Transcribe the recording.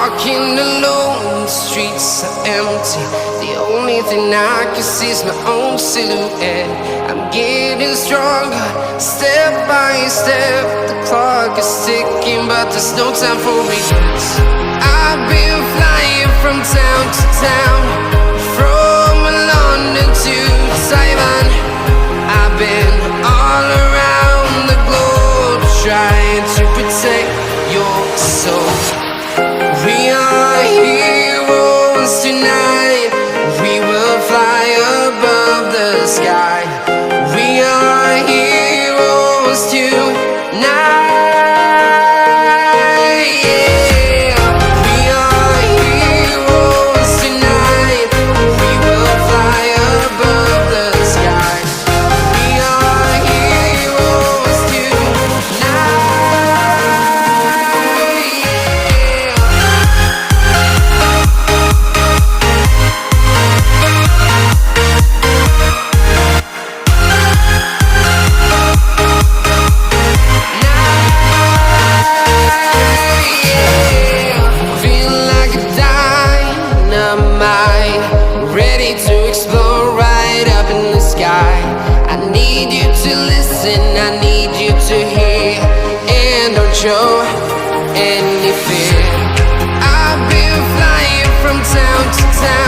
walking alone, the streets are empty. The only thing I can see is my own silhouette. I'm getting stronger, step by step. The clock is ticking, but there's no time for regrets. I've been flying from town to town, from London to Taiwan. I've been all around the globe, trying to protect your soul. We are heroes tonight. We will fly above the sky. We are heroes tonight. Yeah. We are heroes tonight. We will fly above the sky. We are heroes tonight. Feel like a dynamite, ready to explode right up in the sky. I need you to listen, I need you to hear, and don't show any fear. I've been flying from town to town.